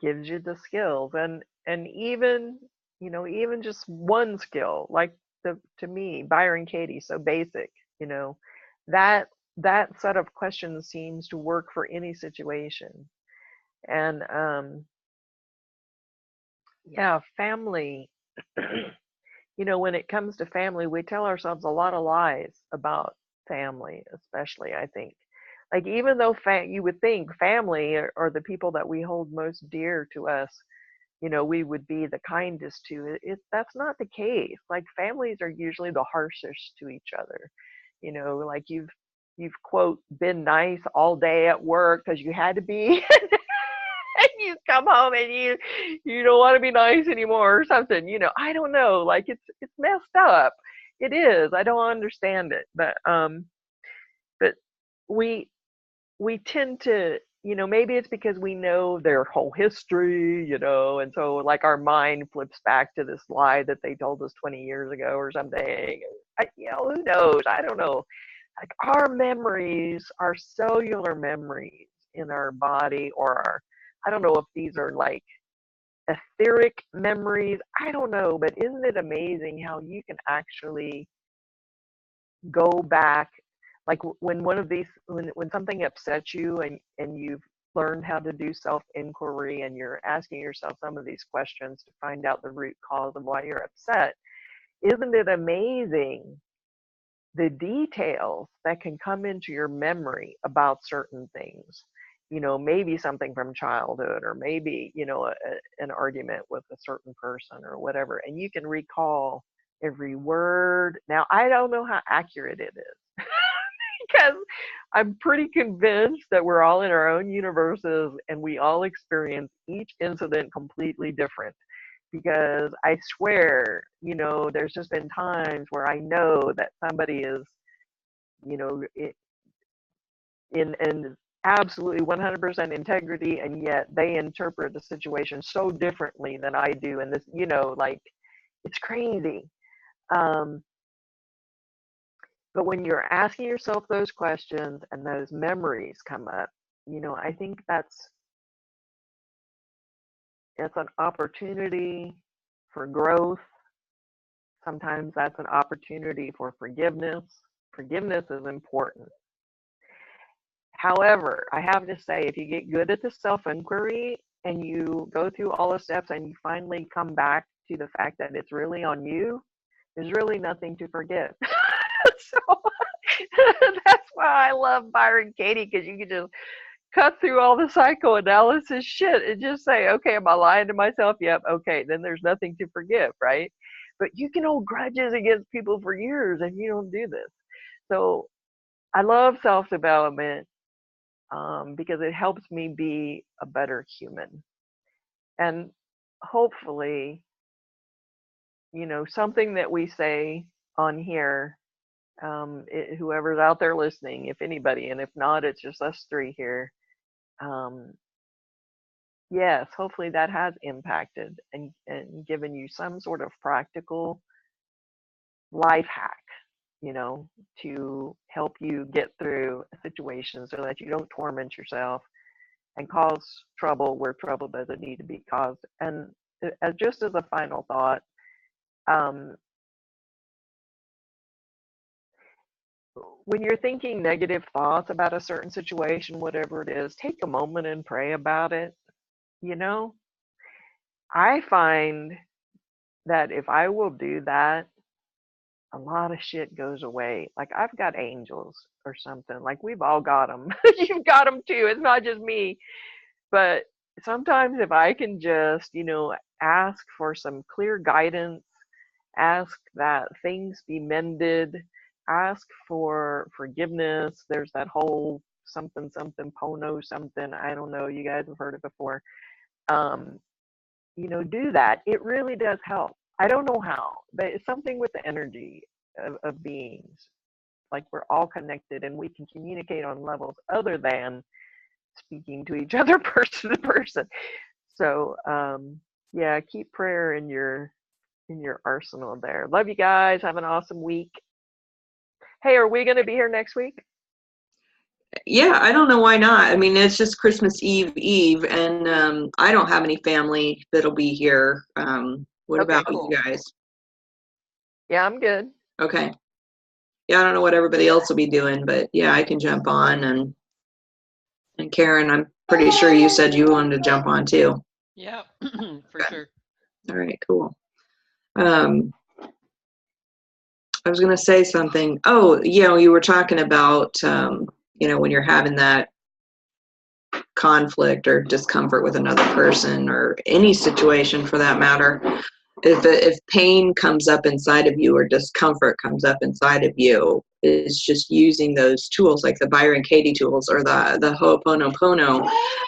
gives you the skills, and even, you know, even just one skill, like to me, Byron Katie, so basic, you know, that that set of questions seems to work for any situation. And yeah, family. You know, when it comes to family, we tell ourselves a lot of lies about family, especially, I think. Like, even though you would think family are the people that we hold most dear to us, you know, we would be the kindest to. That's not the case. Like, families are usually the harshest to each other. You know, like you've quote been nice all day at work because you had to be, and you come home and you don't want to be nice anymore or something. You know, I don't know. Like it's messed up. It is. I don't understand it, but we we tend to, you know, maybe it's because we know their whole history, you know, and so like our mind flips back to this lie that they told us 20 years ago or something. You know, who knows? I don't know. Like our memories, our cellular memories in our body, or our, I don't know if these are like etheric memories. I don't know, but isn't it amazing how you can actually go back, like when one of these, when something upsets you and you've learned how to do self inquiry and you're asking yourself some of these questions to find out the root cause of why you're upset, isn't it amazing the details that can come into your memory about certain things? You know, maybe something from childhood, or maybe, you know, an argument with a certain person or whatever, and you can recall every word. Now, I don't know how accurate it is because I'm pretty convinced that we're all in our own universes and we all experience each incident completely different. Because I swear, you know, there's just been times where I know that somebody is, you know, in absolutely 100% integrity, and yet they interpret the situation so differently than I do. And this, you know, like it's crazy. Um, but when you're asking yourself those questions and those memories come up, you know, I think it's an opportunity for growth. Sometimes that's an opportunity for forgiveness. Forgiveness is important. However, I have to say, if you get good at the self-inquiry and you go through all the steps and you finally come back to the fact that it's really on you, there's really nothing to forgive. So that's why I love Byron Katie, because you can just cut through all the psychoanalysis shit and just say, okay, am I lying to myself? Yep. Okay. Then there's nothing to forgive, right? But you can hold grudges against people for years if you don't do this. So I love self-development. because it helps me be a better human. And hopefully, something that we say on here, whoever's out there listening, if anybody, and if not, it's just us three here. Yes, hopefully that has impacted and given you some sort of practical life hack, to help you get through a situation so that you don't torment yourself and cause trouble where trouble doesn't need to be caused. And just as a final thought, when you're thinking negative thoughts about a certain situation, whatever it is, take a moment and pray about it. I find that if I will do that, a lot of shit goes away. Like, I've got angels or something. Like, we've all got them. You've got them too. It's not just me. But sometimes if I can just, ask for some clear guidance, ask that things be mended, ask for forgiveness. There's that whole something pono something. I don't know. You guys have heard it before. Do that. It really does help. I don't know how, but it's something with the energy of beings. Like, we're all connected and we can communicate on levels other than speaking to each other person to person. So, yeah, keep prayer in your arsenal there. Love you guys. Have an awesome week. Hey, are we going to be here next week? Yeah, I don't know why not. I mean, it's just Christmas Eve, and I don't have any family that'll be here. What Okay, about cool. you guys? Yeah, I'm good. Okay. Yeah, I don't know what everybody else will be doing, but yeah, I can jump on. And Karen, I'm pretty sure you said you wanted to jump on too. Yeah, for sure. All right, cool. I was going to say something. Oh, you were talking about, when you're having that conflict or discomfort with another person or any situation for that matter, if pain comes up inside of you or discomfort comes up inside of you, is just using those tools like the Byron Katie tools or the Ho'oponopono.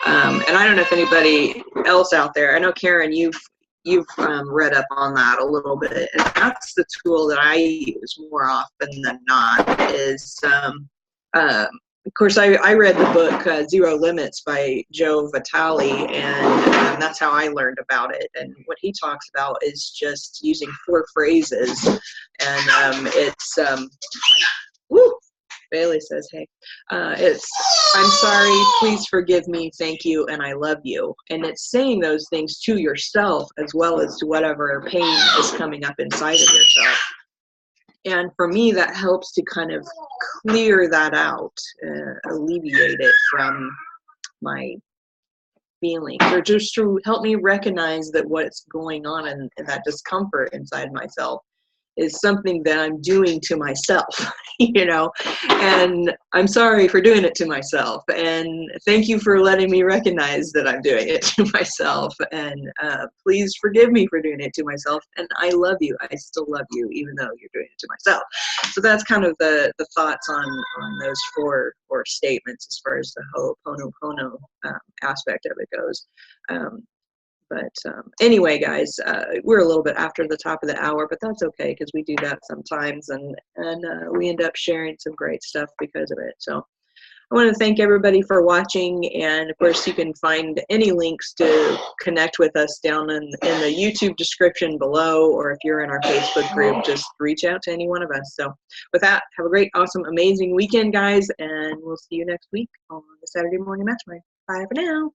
And I don't know if anybody else out there, I know Karen, you've read up on that a little bit, and that's the tool that I use more often than not. Is of course, I read the book Zero Limits by Joe Vitale, and that's how I learned about it. And what he talks about is just using 4 phrases, and it's woo. Bailey says, "Hey, it's I'm sorry, please forgive me, thank you, and I love you." And it's saying those things to yourself as well as to whatever pain is coming up inside of yourself. And for me, that helps to kind of clear that out, alleviate it from my feelings, or just to help me recognize that what's going on and that discomfort inside myself is something that I'm doing to myself, and I'm sorry for doing it to myself. And thank you for letting me recognize that I'm doing it to myself. And please forgive me for doing it to myself. And I love you. I still love you, even though you're doing it to myself. So that's kind of the thoughts on those four statements as far as the Ho'oponopono aspect of it goes. But anyway, guys, we're a little bit after the top of the hour, but that's okay because we do that sometimes, and we end up sharing some great stuff because of it. So I want to thank everybody for watching, and of course you can find any links to connect with us down in the YouTube description below, or if you're in our Facebook group, just reach out to any one of us. So with that, have a great, awesome, amazing weekend, guys, and we'll see you next week on the Saturday Morning Mastermind. Bye for now.